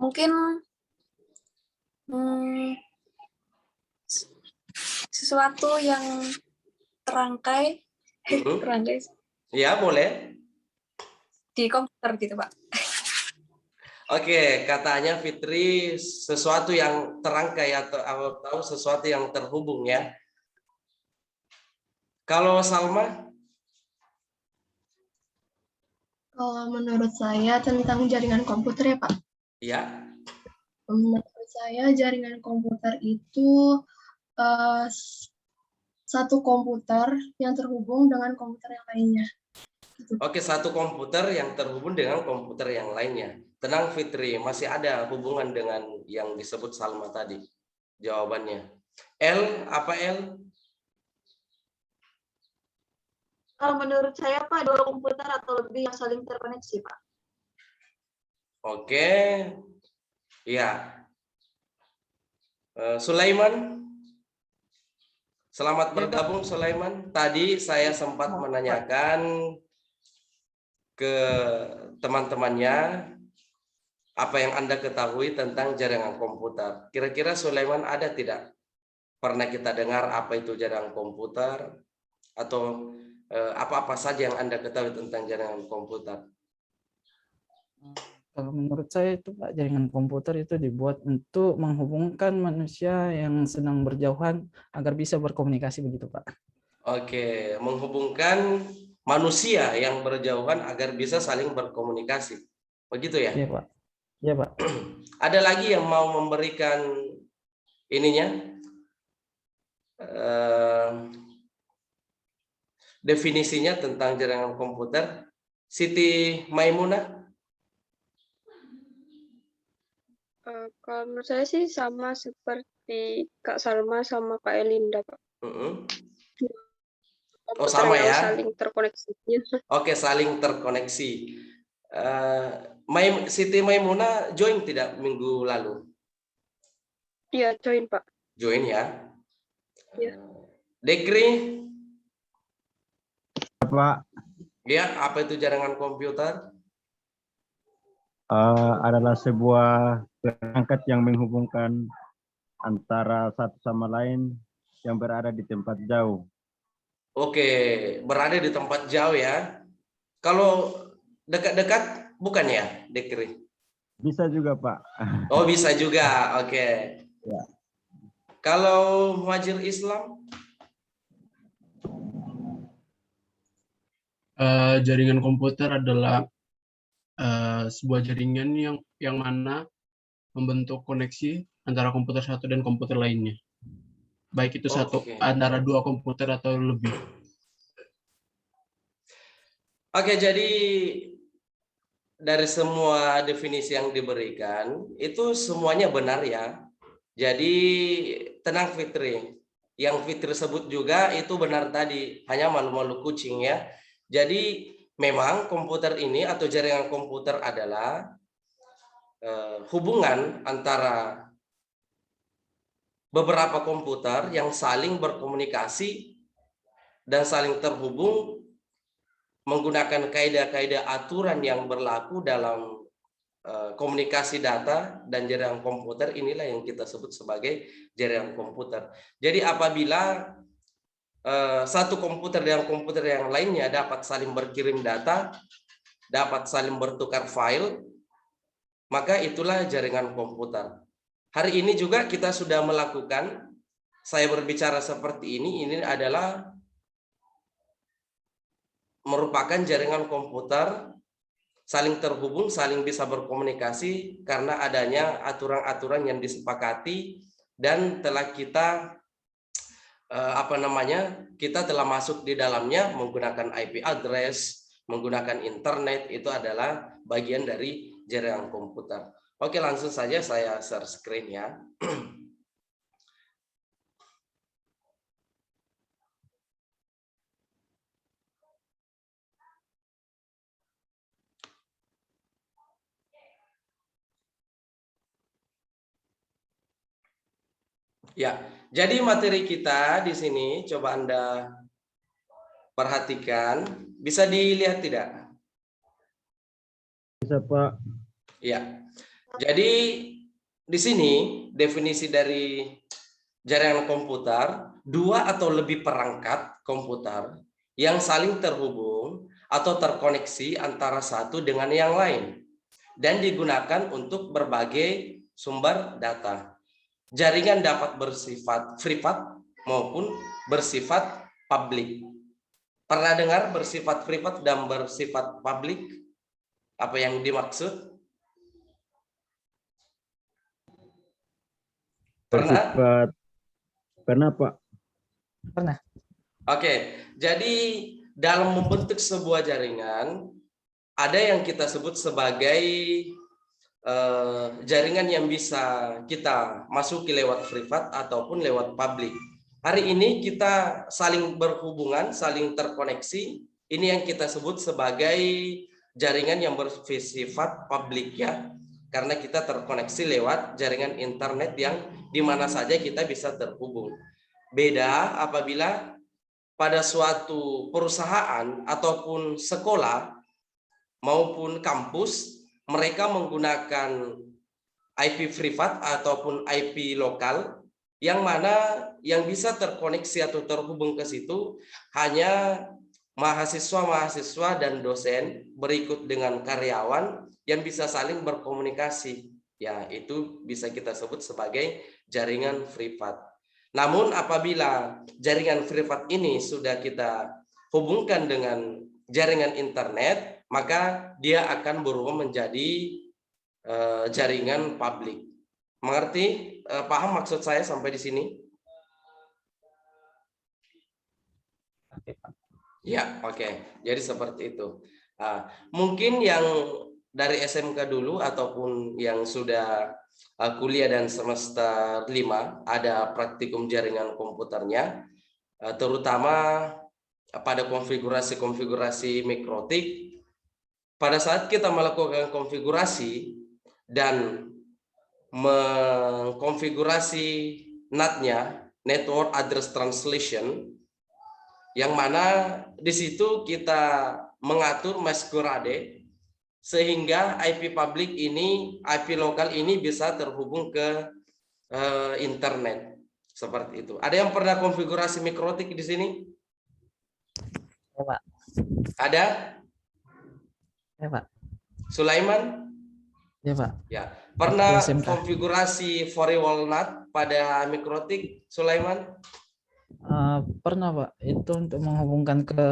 Mungkin sesuatu yang terangkai, terangkai Ya, boleh. di komputer gitu, Pak. Oke, katanya Fitri sesuatu yang terangkai atau sesuatu yang terhubung ya. Kalau Salma? Kalau menurut saya tentang jaringan komputer ya, Pak. Ya. Menurut saya jaringan komputer itu satu komputer yang terhubung dengan komputer yang lainnya. Gitu. Oke, satu komputer yang terhubung dengan komputer yang lainnya. Tenang Fitri, masih ada hubungan dengan yang disebut Salma tadi. Jawabannya. L, apa L? Menurut saya, Pak, dua komputer atau lebih yang saling terkoneksi, Pak. Oke. Ya. Sulaiman? Selamat bergabung Sulaiman. Tadi saya sempat menanyakan ke teman-temannya apa yang Anda ketahui tentang jaringan komputer. Kira-kira Sulaiman ada tidak? Pernah kita dengar apa itu jaringan komputer? Atau apa-apa saja yang Anda ketahui tentang jaringan komputer? Kalau menurut saya itu Pak, jaringan komputer itu dibuat untuk menghubungkan manusia yang sedang berjauhan agar bisa berkomunikasi begitu Pak. Oke, menghubungkan manusia yang berjauhan agar bisa saling berkomunikasi. Begitu ya? Iya Pak. Iya Pak. Ada lagi yang mau memberikan ininya? Definisinya tentang jaringan komputer. Siti Maimunah? Kalau menurut saya sih sama seperti Kak Salma sama Kak Elinda, Pak. Oh sama ya? Saling terkoneksi. Oke, saling terkoneksi. Siti Maimunah join tidak minggu lalu? Iya, join Pak. Join ya? Iya. Dekri? Pak. Ya, apa itu jaringan komputer? Adalah sebuah perangkat yang menghubungkan antara satu sama lain yang berada di tempat jauh. Oke, berada di tempat jauh ya. Kalau dekat-dekat bukan ya, Dekri? Bisa juga, Pak. Oh, bisa juga. Oke. Ya. Kalau muhajir Islam? Jaringan komputer adalah sebuah jaringan yang mana membentuk koneksi antara komputer satu dan komputer lainnya. Baik itu antara dua komputer atau lebih. Oke, jadi dari semua definisi yang diberikan, itu semuanya benar ya. Jadi tenang Fitri. Yang Fitri sebut juga itu benar tadi, hanya malu-malu kucing ya. Jadi memang komputer ini atau jaringan komputer adalah hubungan antara beberapa komputer yang saling berkomunikasi dan saling terhubung menggunakan kaidah-kaidah aturan yang berlaku dalam komunikasi data dan jaringan komputer. Inilah yang kita sebut sebagai jaringan komputer. Jadi apabila satu komputer dengan komputer yang lainnya dapat saling berkirim data, dapat saling bertukar file, maka itulah jaringan komputer. Hari ini juga kita sudah melakukan, saya berbicara seperti ini adalah merupakan jaringan komputer saling terhubung, saling bisa berkomunikasi karena adanya aturan-aturan yang disepakati dan telah kita kita telah masuk di dalamnya menggunakan IP address, menggunakan internet, itu adalah bagian dari jaringan komputer. Oke, langsung saja saya share screen ya. Ya, jadi materi kita di sini coba Anda perhatikan, bisa dilihat tidak? Bisa Pak. Ya. Jadi di sini definisi dari jaringan komputer, 2 atau lebih perangkat komputer yang saling terhubung atau terkoneksi antara satu dengan yang lain dan digunakan untuk berbagai sumber data. Jaringan dapat bersifat privat maupun bersifat publik. Pernah dengar bersifat privat dan bersifat publik? Apa yang dimaksud? Pernah? Pernah Pak. Pernah. Oke, jadi dalam membentuk sebuah jaringan, ada yang kita sebut sebagai jaringan yang bisa kita masuki lewat privat ataupun lewat publik. Hari ini kita saling berhubungan, saling terkoneksi. Ini yang kita sebut sebagai jaringan yang bersifat publik ya. Karena kita terkoneksi lewat jaringan internet yang di mana saja kita bisa terhubung. Beda apabila pada suatu perusahaan ataupun sekolah maupun kampus mereka menggunakan IP privat ataupun IP lokal yang mana yang bisa terkoneksi atau terhubung ke situ hanya mahasiswa-mahasiswa dan dosen berikut dengan karyawan yang bisa saling berkomunikasi. Ya, itu bisa kita sebut sebagai jaringan privat. Namun apabila jaringan privat ini sudah kita hubungkan dengan jaringan internet, maka dia akan berubah menjadi jaringan publik. Mengerti? Paham maksud saya sampai di sini? Ya, oke. Jadi seperti itu. Mungkin yang dari SMK dulu ataupun yang sudah kuliah dan semester 5 ada praktikum jaringan komputernya, terutama pada konfigurasi mikrotik. Pada saat kita melakukan konfigurasi dan mengkonfigurasi NAT-nya, Network Address Translation, yang mana di situ kita mengatur masquerade sehingga IP publik ini, IP lokal ini bisa terhubung ke internet. Seperti itu. Ada yang pernah konfigurasi mikrotik di sini? Ya, Pak. Ada? Ya, Pak. Sulaiman? Ya, Pak. Ya. Pernah SMK. konfigurasi Fourier walnut pada mikrotik, Sulaiman? Pernah Pak, itu untuk menghubungkan ke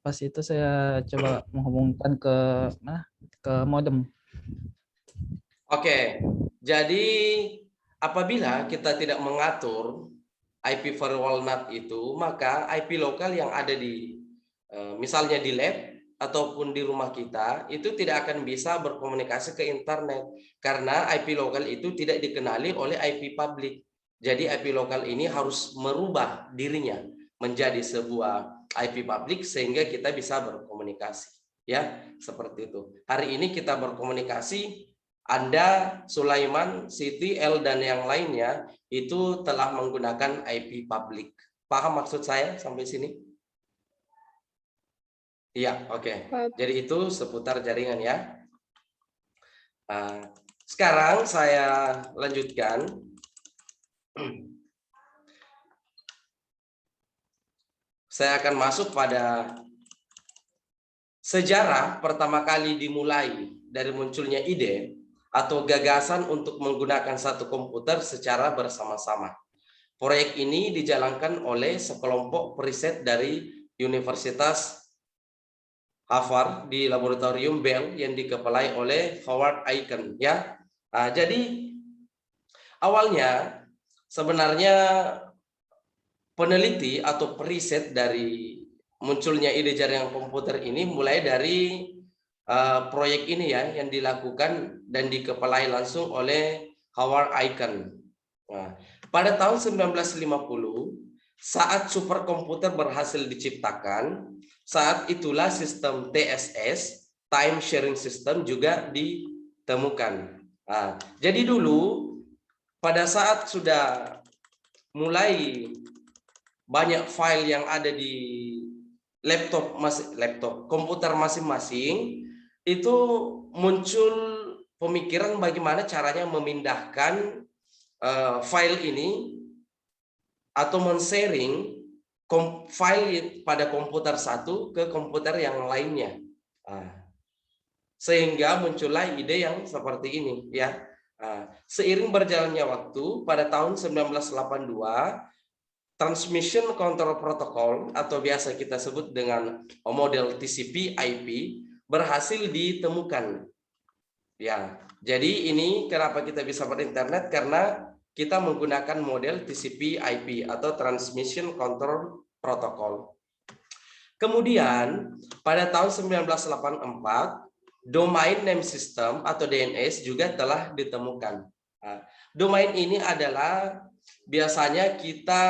pas itu saya coba menghubungkan ke modem. Oke, jadi apabila kita tidak mengatur IP Fourier walnut itu, maka IP lokal yang ada di misalnya di lab ataupun di rumah kita itu tidak akan bisa berkomunikasi ke internet karena IP lokal itu tidak dikenali oleh IP publik. Jadi IP lokal ini harus merubah dirinya menjadi sebuah IP publik sehingga kita bisa berkomunikasi. Ya, seperti itu. Hari ini kita berkomunikasi, Anda, Sulaiman, Siti, El dan yang lainnya itu telah menggunakan IP publik. Paham maksud saya sampai sini? Iya, oke. Jadi itu seputar jaringan ya. Sekarang saya lanjutkan. Saya akan masuk pada sejarah pertama kali dimulai dari munculnya ide atau gagasan untuk menggunakan satu komputer secara bersama-sama. Proyek ini dijalankan oleh sekelompok periset dari Universitas Harvard di laboratorium Bell yang dikepalai oleh Howard Aiken ya. Jadi awalnya sebenarnya peneliti atau periset dari munculnya ide jaringan komputer ini mulai dari proyek ini ya yang dilakukan dan dikepalai langsung oleh Howard Aiken. Pada tahun 1950 saat superkomputer berhasil diciptakan, saat itulah sistem TSS, Time Sharing System juga ditemukan. Jadi dulu pada saat sudah mulai banyak file yang ada di komputer masing-masing itu muncul pemikiran bagaimana caranya memindahkan file ini atau men-sharing file pada komputer satu ke komputer yang lainnya. Sehingga muncullah ide yang seperti ini ya. Seiring berjalannya waktu, pada tahun 1982 Transmission Control Protocol atau biasa kita sebut dengan model TCP/IP berhasil ditemukan. Ya, jadi ini kenapa kita bisa berinternet, karena kita menggunakan model TCP/IP atau Transmission Control Protocol. Kemudian pada tahun 1984 Domain Name System atau DNS juga telah ditemukan. Domain ini adalah biasanya kita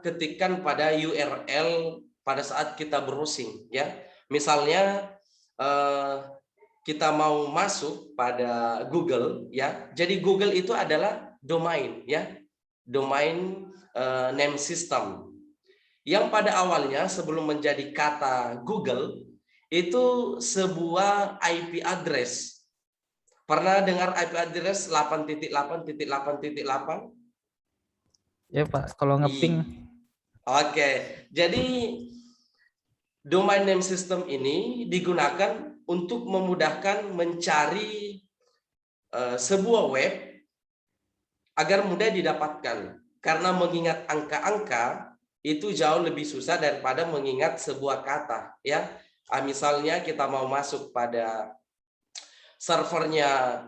ketikkan pada URL pada saat kita browsing ya. Misalnya kita mau masuk pada Google ya. Jadi Google itu adalah domain ya. Domain name system. Yang pada awalnya sebelum menjadi kata Google itu sebuah IP address. Pernah dengar IP address 8.8.8.8? Ya Pak, kalau ngeping. Oke, jadi domain name system ini digunakan untuk memudahkan mencari sebuah web agar mudah didapatkan. Karena mengingat angka-angka itu jauh lebih susah daripada mengingat sebuah kata, ya. Misalnya kita mau masuk pada servernya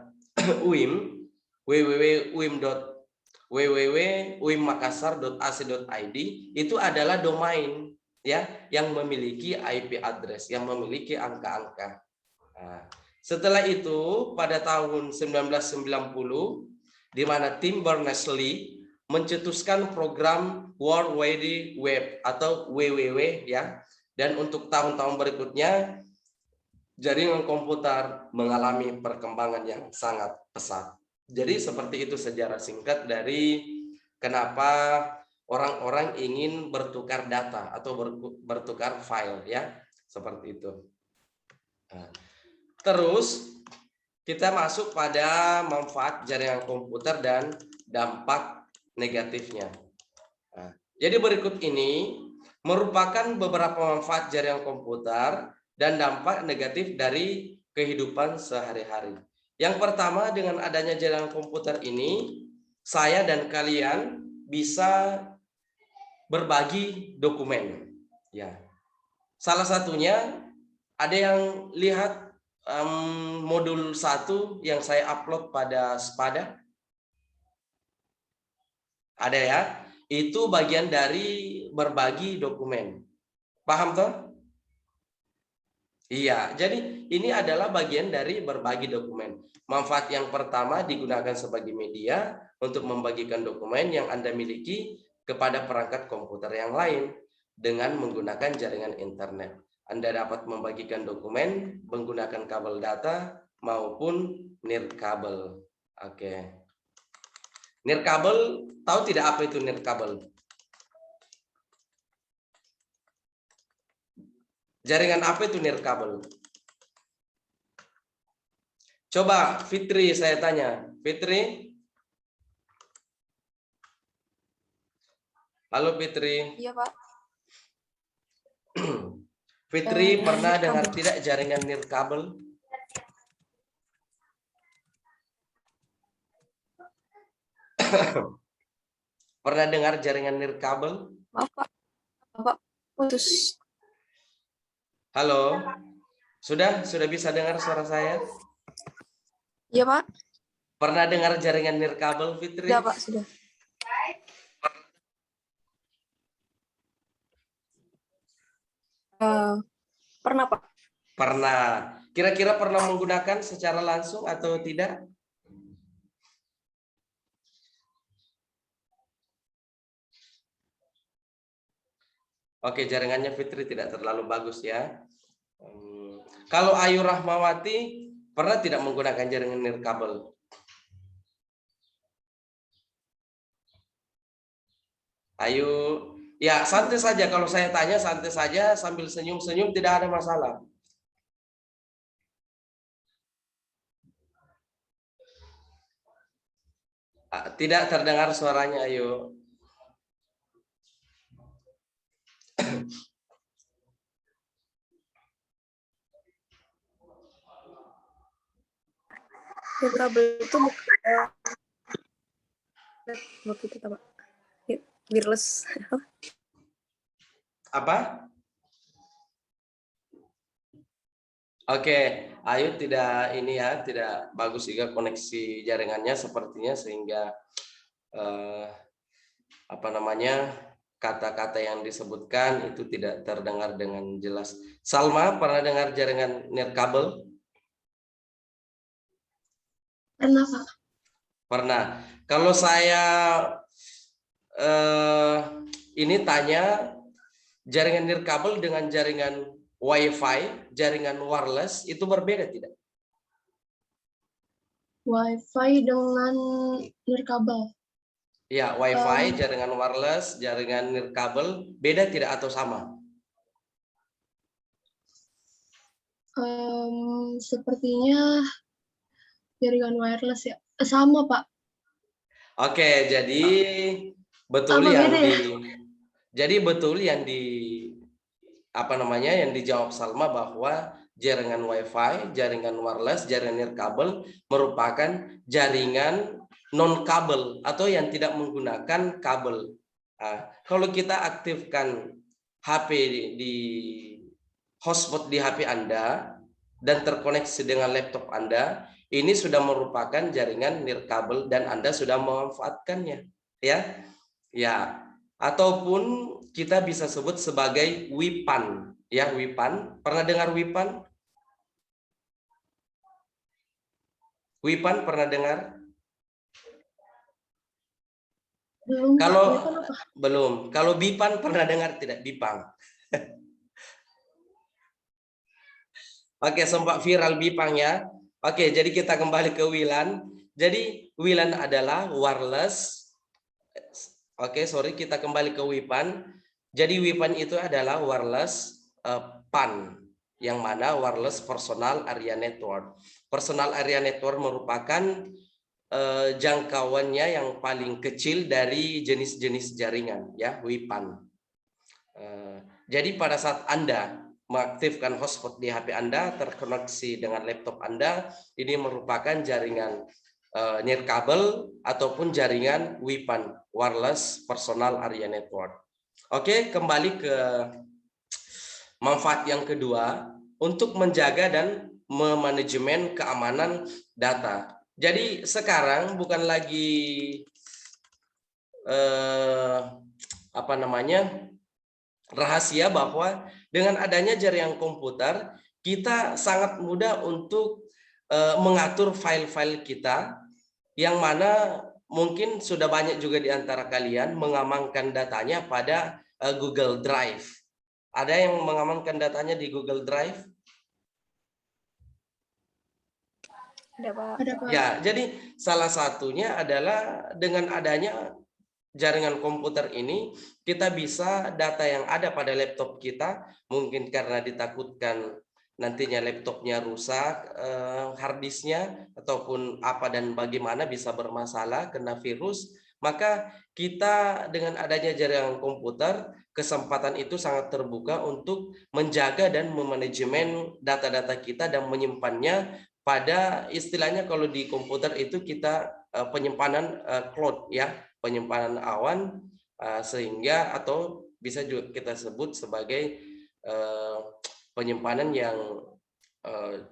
UIM, www.uimmakassar.ac.id, itu adalah domain ya yang memiliki IP address, yang memiliki angka-angka. Setelah itu pada tahun 1990 di mana Tim Berners-Lee mencetuskan program World Wide Web atau WWW ya, dan untuk tahun-tahun berikutnya jaringan komputer mengalami perkembangan yang sangat pesat. Jadi seperti itu sejarah singkat dari kenapa orang-orang ingin bertukar data atau bertukar file ya, seperti itu. Terus kita masuk pada manfaat jaringan komputer dan dampak negatifnya. Jadi berikut ini merupakan beberapa manfaat jaringan komputer dan dampak negatif dari kehidupan sehari-hari. Yang pertama, dengan adanya jaringan komputer ini, saya dan kalian bisa berbagi dokumen. Ya, salah satunya ada yang lihat modul 1 yang saya upload pada Spada. Ada ya? Itu bagian dari berbagi dokumen. Paham toh? Iya, jadi ini adalah bagian dari berbagi dokumen. Manfaat yang pertama digunakan sebagai media untuk membagikan dokumen yang Anda miliki kepada perangkat komputer yang lain dengan menggunakan jaringan internet. Anda dapat membagikan dokumen menggunakan kabel data maupun nirkabel. Oke. Nirkabel, tahu tidak apa itu nirkabel? Jaringan apa itu nirkabel? Coba Fitri saya tanya. Fitri? Halo Fitri. Iya Pak. Fitri pernah dengar tidak jaringan nirkabel? Pernah dengar jaringan nirkabel? Maaf Pak. Bapak putus. Halo, sudah bisa dengar suara saya? Iya Pak. Pernah dengar jaringan nirkabel, Fitri? Sudah Pak, sudah. Pernah Pak. Pernah. Kira-kira pernah menggunakan secara langsung atau tidak? Oke, jaringannya Fitri tidak terlalu bagus ya. Kalau Ayu Rahmawati pernah tidak menggunakan jaringan nirkabel? Ayu, Ya, santai saja. Kalau saya tanya, santai saja sambil senyum-senyum, tidak ada masalah. Tidak terdengar suaranya, ayo. Kabel itu bukan waktu itu Pak. Wireless. Apa? Oke, Ayu tidak ini ya, tidak bagus juga koneksi jaringannya sepertinya sehingga apa namanya kata-kata yang disebutkan itu tidak terdengar dengan jelas. Salma pernah dengar jaringan nirkabel? Pernah, Pak. Pernah. Kalau saya ini tanya jaringan nirkabel dengan jaringan Wi-Fi, jaringan wireless itu berbeda tidak? Wi-Fi dengan nirkabel. Ya, Wi-Fi, jaringan wireless, jaringan nirkabel beda tidak atau sama? Sepertinya jaringan wireless ya. Sama, Pak. Oke, jadi betul Apa yang beda ya? apa namanya yang dijawab Salma bahwa jaringan Wi-Fi, jaringan wireless, jaringan nirkabel merupakan jaringan non kabel atau yang tidak menggunakan kabel. Nah, kalau kita aktifkan HP di hotspot di HP Anda dan terkoneksi dengan laptop Anda, ini sudah merupakan jaringan nirkabel dan Anda sudah memanfaatkannya, ya. Ya, ataupun kita bisa sebut sebagai WIPAN, ya, WIPAN. Pernah dengar WIPAN? WIPAN pernah dengar? Belum, Pak. Kalau WIPAN apa? belum, kalau BIPAN pernah dengar tidak? BIPAN. Oke, sempat viral BIPAN ya. Oke, jadi kita kembali ke WLAN. Jadi WLAN adalah wireless. Oke, sorry, kita kembali ke WIPAN. Jadi WIPAN itu adalah wireless PAN, yang mana wireless personal area network. Personal area network merupakan jangkauannya yang paling kecil dari jenis-jenis jaringan, ya, WIPAN. Jadi pada saat Anda mengaktifkan hotspot di HP Anda terkoneksi dengan laptop Anda, ini merupakan jaringan nirkabel ataupun jaringan WIPAN, wireless personal area network. Oke, kembali ke manfaat yang kedua untuk menjaga dan memanajemen keamanan data. Jadi sekarang bukan lagi apa namanya rahasia bahwa dengan adanya jaringan komputer kita sangat mudah untuk mengatur file-file kita, yang mana mungkin sudah banyak juga di antara kalian mengamankan datanya pada Google Drive. Ada yang mengamankan datanya di Google Drive? Ada Pak. Ada, Pak. Ya, jadi salah satunya adalah dengan adanya jaringan komputer ini, kita bisa data yang ada pada laptop kita, mungkin karena ditakutkan nantinya laptopnya rusak, harddisknya, ataupun apa dan bagaimana bisa bermasalah, kena virus, maka kita dengan adanya jaringan komputer, kesempatan itu sangat terbuka untuk menjaga dan memanajemen data-data kita dan menyimpannya pada istilahnya kalau di komputer itu kita penyimpanan cloud, ya, penyimpanan awan, sehingga atau bisa juga kita sebut sebagai penyimpanan yang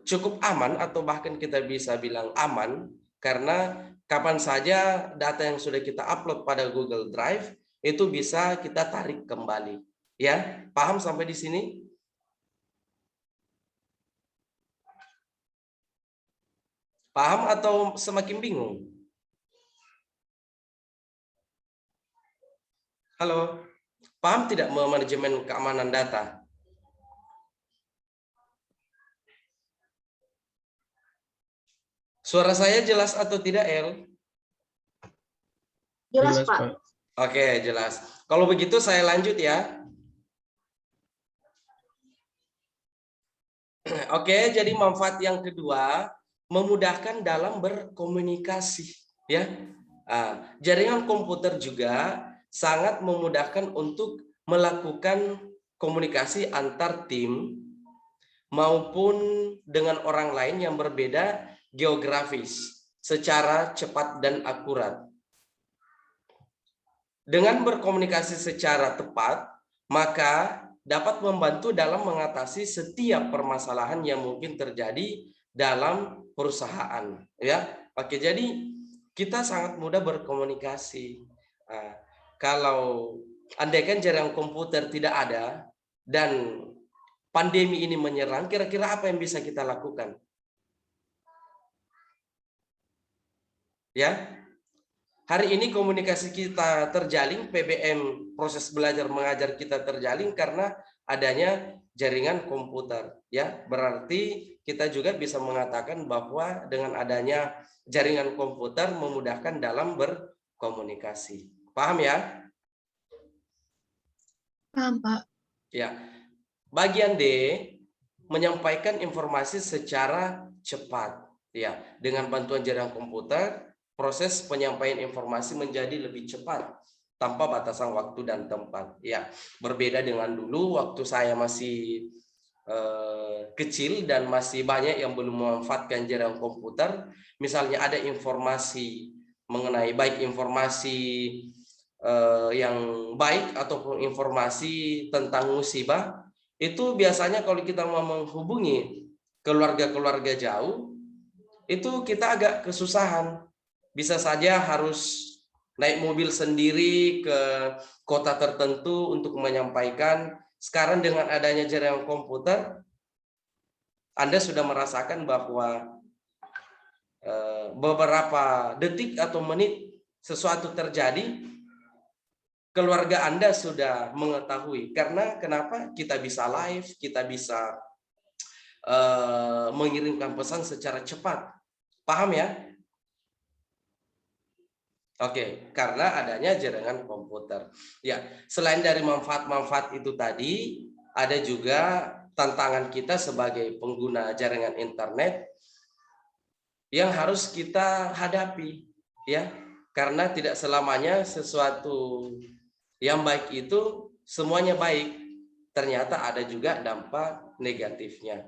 cukup aman atau bahkan kita bisa bilang aman karena kapan saja data yang sudah kita upload pada Google Drive itu bisa kita tarik kembali. Ya, paham sampai di sini? Paham atau semakin bingung? Halo, paham tidak manajemen keamanan data? Suara saya jelas atau tidak, El? Jelas, Jelas, Pak. Pak. Oke, jelas. Kalau begitu saya lanjut ya. Oke, jadi manfaat yang kedua, memudahkan dalam berkomunikasi, ya. Jaringan komputer juga sangat memudahkan untuk melakukan komunikasi antar tim maupun dengan orang lain yang berbeda geografis secara cepat dan akurat. Dengan berkomunikasi secara tepat, maka dapat membantu dalam mengatasi setiap permasalahan yang mungkin terjadi dalam perusahaan, ya. Oke, jadi kita sangat mudah berkomunikasi. Kalau andaikan jaringan komputer tidak ada dan pandemi ini menyerang, kira-kira apa yang bisa kita lakukan? Ya. Hari ini komunikasi kita terjalin, PBM proses belajar mengajar kita terjalin karena adanya jaringan komputer, ya. Berarti kita juga bisa mengatakan bahwa dengan adanya jaringan komputer memudahkan dalam berkomunikasi. Paham ya? Paham, Pak. Ya. Bagian D, menyampaikan informasi secara cepat, ya. Dengan bantuan jaringan komputer, proses penyampaian informasi menjadi lebih cepat tanpa batasan waktu dan tempat, ya. Berbeda dengan dulu waktu saya masih kecil dan masih banyak yang belum memanfaatkan jaringan komputer. Misalnya ada informasi mengenai baik informasi yang baik ataupun informasi tentang musibah, itu biasanya kalau kita mau menghubungi keluarga-keluarga jauh, itu kita agak kesusahan. Bisa saja harus naik mobil sendiri ke kota tertentu untuk menyampaikan. Sekarang dengan adanya jaringan komputer, Anda sudah merasakan bahwa beberapa detik atau menit sesuatu terjadi, keluarga Anda sudah mengetahui. Karena kenapa? Kita bisa live, kita bisa mengirimkan pesan secara cepat. Paham ya? Oke, karena adanya jaringan komputer. Ya, selain dari manfaat-manfaat itu tadi, ada juga tantangan kita sebagai pengguna jaringan internet yang harus kita hadapi, ya. Karena tidak selamanya sesuatu yang baik itu semuanya baik. Ternyata ada juga dampak negatifnya.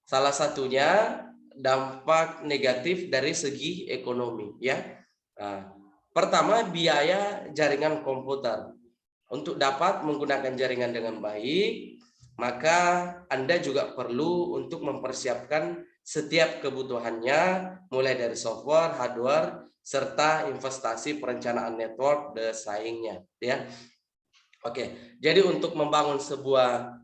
Salah satunya dampak negatif dari segi ekonomi, ya. Pertama, biaya jaringan komputer. Untuk dapat menggunakan jaringan dengan baik, maka Anda juga perlu untuk mempersiapkan setiap kebutuhannya, mulai dari software, hardware, serta investasi perencanaan network desainnya, ya. Oke, jadi untuk membangun sebuah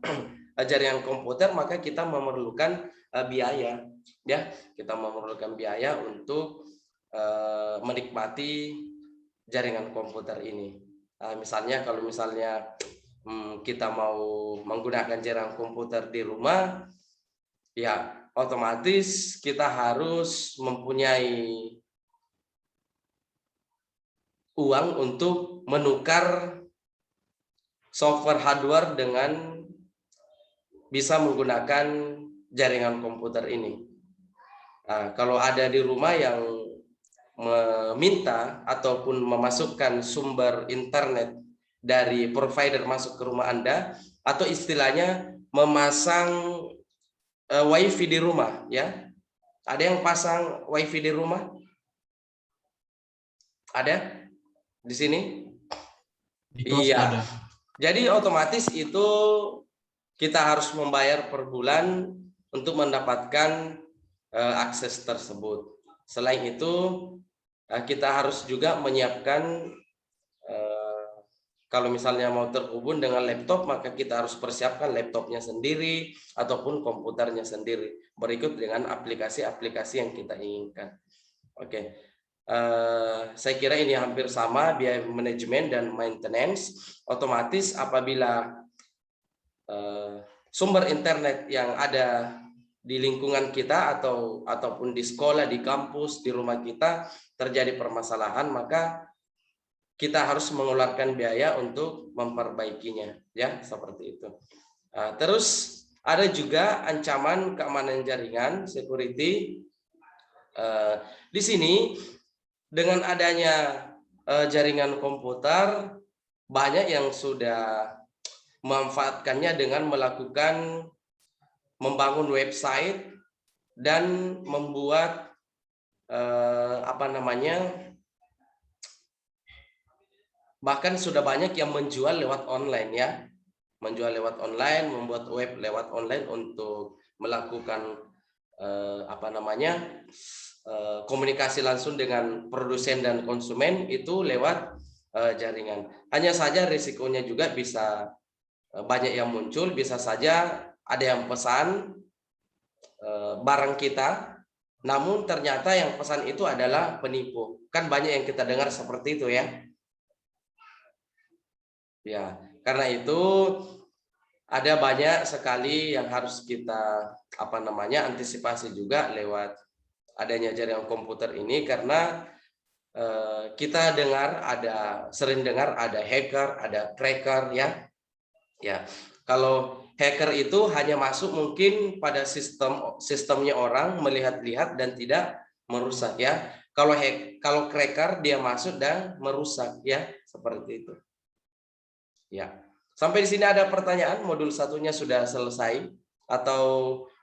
jaringan komputer, maka kita memerlukan biaya, ya. Kita memerlukan biaya untuk menikmati jaringan komputer ini. Misalnya kalau misalnya kita mau menggunakan jaringan komputer di rumah, ya otomatis kita harus mempunyai uang untuk menukar software hardware dengan bisa menggunakan jaringan komputer ini. Kalau ada di rumah yang meminta ataupun memasukkan sumber internet dari provider masuk ke rumah Anda, atau istilahnya memasang wifi di rumah, ya. Ada yang pasang wifi di rumah? Ada di sini? Iya. Jadi otomatis itu kita harus membayar per bulan untuk mendapatkan akses tersebut. Selain itu, kita harus juga menyiapkan, kalau misalnya mau terhubung dengan laptop, maka kita harus persiapkan laptopnya sendiri ataupun komputernya sendiri, berikut dengan aplikasi-aplikasi yang kita inginkan. Oke, saya kira ini hampir sama, biaya manajemen dan maintenance. Otomatis apabila sumber internet yang ada di lingkungan kita ataupun di sekolah, di kampus, di rumah kita terjadi permasalahan, maka kita harus mengeluarkan biaya untuk memperbaikinya, ya seperti itu. Terus ada juga ancaman keamanan jaringan security. Di sini dengan adanya jaringan komputer, banyak yang sudah memanfaatkannya dengan melakukan membangun website dan membuat bahkan sudah banyak yang menjual lewat online, ya, menjual lewat online, membuat web lewat online untuk melakukan komunikasi langsung dengan produsen dan konsumen itu lewat jaringan. Hanya saja risikonya juga bisa banyak yang muncul, bisa saja ada yang pesan barang kita, namun ternyata yang pesan itu adalah penipu. Kan banyak yang kita dengar seperti itu, ya. Ya, karena itu ada banyak sekali yang harus kita antisipasi juga lewat adanya jaringan komputer ini, karena kita sering dengar ada hacker, ada cracker, ya. Ya, kalau hacker itu hanya masuk mungkin pada sistemnya orang, melihat-lihat dan tidak merusak, ya. Kalau cracker dia masuk dan merusak, ya, seperti itu. Ya, sampai di sini ada pertanyaan? Modul satunya sudah selesai atau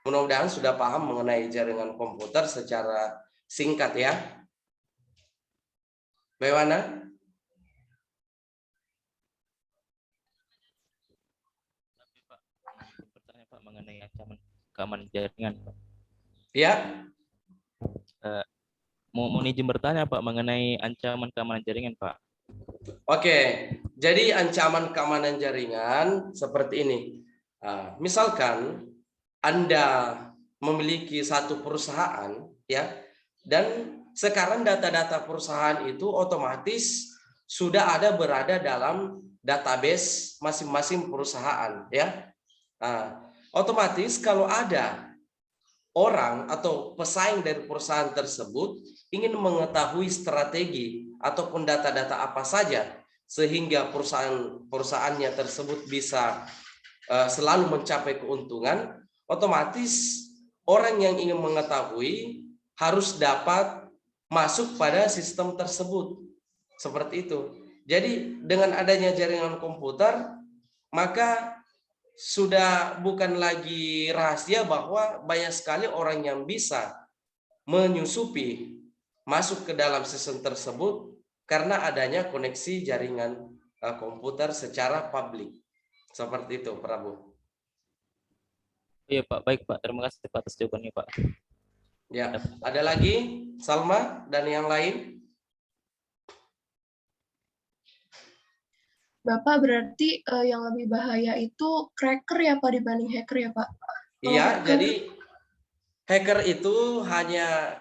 mudah-mudahan sudah paham mengenai jaringan komputer secara singkat, ya. Bagaimana? Bertanya Pak mengenai ancaman keamanan jaringan, Pak. Ya. Mau izin bertanya Pak mengenai ancaman keamanan jaringan, Pak. Oke, jadi ancaman keamanan jaringan seperti ini. Misalkan Anda memiliki satu perusahaan, ya, dan sekarang data-data perusahaan itu otomatis sudah berada dalam database masing-masing perusahaan, ya. Otomatis kalau ada orang atau pesaing dari perusahaan tersebut ingin mengetahui strategi ataupun data-data apa saja sehingga perusahaannya tersebut bisa selalu mencapai keuntungan, otomatis orang yang ingin mengetahui harus dapat masuk pada sistem tersebut. Seperti itu. Jadi dengan adanya jaringan komputer, maka sudah bukan lagi rahasia bahwa banyak sekali orang yang bisa menyusupi masuk ke dalam sistem tersebut karena adanya koneksi jaringan komputer secara publik. Seperti itu, Prabu. Iya Pak, baik Pak. Terima kasih Pak atas jawabannya Pak. Ya, ada lagi Salma dan yang lain? Bapak, berarti yang lebih bahaya itu cracker ya Pak dibanding hacker ya Pak? Iya, jadi hacker itu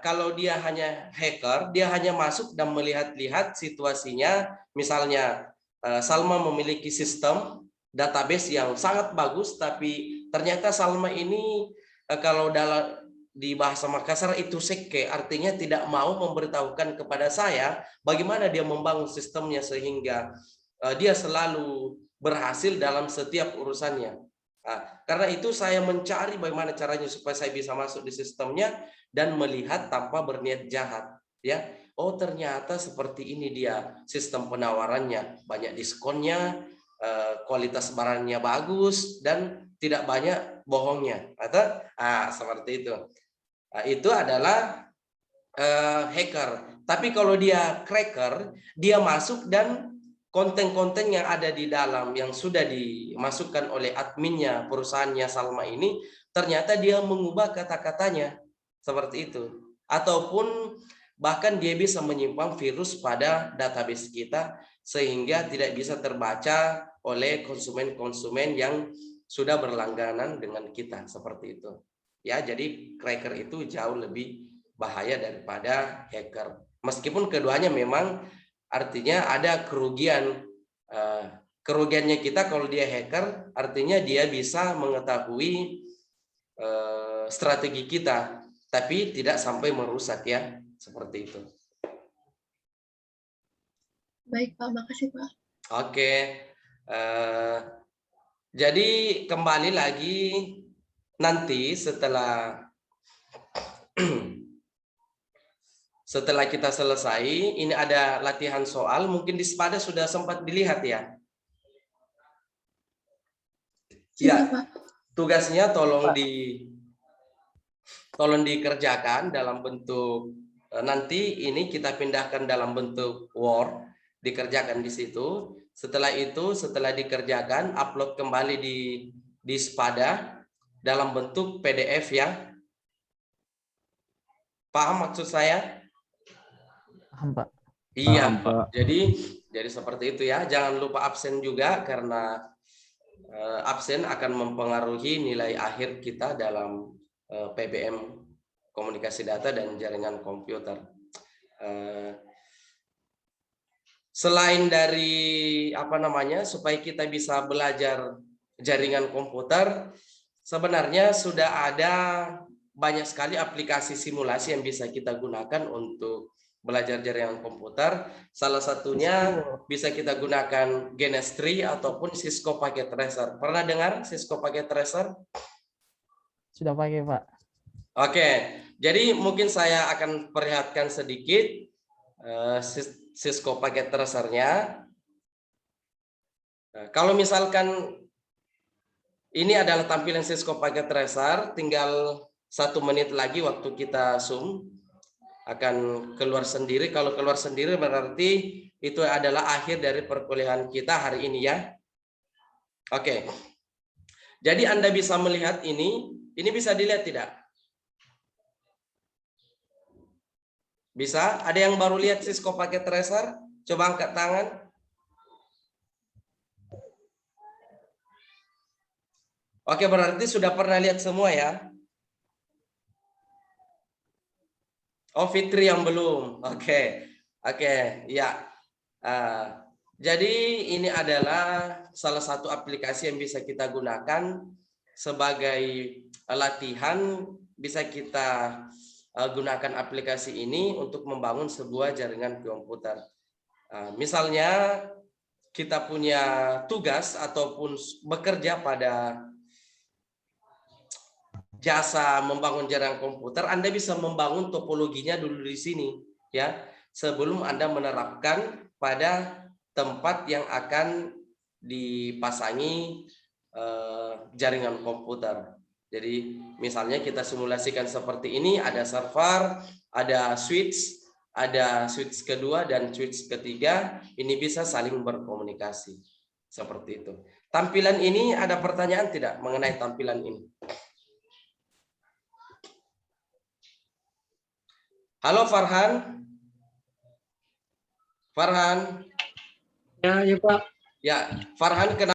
kalau dia hanya hacker, dia hanya masuk dan melihat-lihat situasinya. Misalnya Salma memiliki sistem database yang sangat bagus, tapi ternyata Salma ini kalau di bahasa Makassar itu seke, artinya tidak mau memberitahukan kepada saya bagaimana dia membangun sistemnya sehingga dia selalu berhasil dalam setiap urusannya. Karena itu saya mencari bagaimana caranya supaya saya bisa masuk di sistemnya dan melihat tanpa berniat jahat, ya. Oh, ternyata seperti ini dia sistem penawarannya, banyak diskonnya, kualitas barangnya bagus dan tidak banyak bohongnya. Atau seperti itu. Itu adalah hacker. Tapi kalau dia cracker, dia masuk dan konten-konten yang ada di dalam yang sudah dimasukkan oleh adminnya perusahaannya Salma ini, ternyata dia mengubah kata-katanya seperti itu, ataupun bahkan dia bisa menyimpan virus pada database kita sehingga tidak bisa terbaca oleh konsumen-konsumen yang sudah berlangganan dengan kita, seperti itu. Ya, jadi cracker itu jauh lebih bahaya daripada hacker. Meskipun keduanya memang artinya ada kerugian. Kerugiannya kita kalau dia hacker, artinya dia bisa mengetahui strategi kita, tapi tidak sampai merusak, ya, seperti itu. Baik Pak, makasih Pak. Oke. Jadi kembali lagi nanti setelah setelah kita selesai, ini ada latihan soal, mungkin di Spada sudah sempat dilihat ya. Sudah Ya, Pak. tugasnya tolong dikerjakan dalam bentuk nanti ini kita pindahkan dalam bentuk Word, dikerjakan di situ. Setelah itu, setelah dikerjakan, upload kembali di Spada dalam bentuk PDF ya. Paham maksud saya? Paham, Pak. Iya, Paham, Pak. jadi seperti itu ya. Jangan lupa absen juga karena absen akan mempengaruhi nilai akhir kita dalam PBM komunikasi data dan jaringan komputer. Selain dari supaya kita bisa belajar jaringan komputer, sebenarnya sudah ada banyak sekali aplikasi simulasi yang bisa kita gunakan untuk belajar jaringan komputer. Salah satunya bisa kita gunakan Genestry ataupun Cisco Packet Tracer. Pernah dengar Cisco Packet Tracer? Sudah pakai, Pak. Oke, jadi mungkin saya akan perlihatkan sedikit Cisco Packet Tracer-nya. Kalau misalkan ini adalah tampilan Cisco Packet Tracer, tinggal 1 menit lagi waktu kita Zoom akan keluar sendiri. Kalau keluar sendiri berarti itu adalah akhir dari perkuliahan kita hari ini ya. Oke. Jadi Anda bisa melihat ini bisa dilihat tidak? Bisa? Ada yang baru lihat Cisco Packet Tracer? Coba angkat tangan. Oke, berarti sudah pernah lihat semua ya? Oh, Fitri yang belum. Oke, ya. Jadi ini adalah salah satu aplikasi yang bisa kita gunakan sebagai latihan. Bisa kita gunakan aplikasi ini untuk membangun sebuah jaringan komputer. Misalnya kita punya tugas ataupun bekerja pada jasa membangun jaringan komputer, Anda bisa membangun topologinya dulu di sini ya, sebelum Anda menerapkan pada tempat yang akan dipasangi jaringan komputer. Jadi misalnya kita simulasikan seperti ini, ada server, ada switch kedua dan switch ketiga, ini bisa saling berkomunikasi seperti itu. Tampilan ini ada pertanyaan tidak mengenai tampilan ini? Halo Farhan. Farhan. Ya, Pak. Ya, Farhan kenapa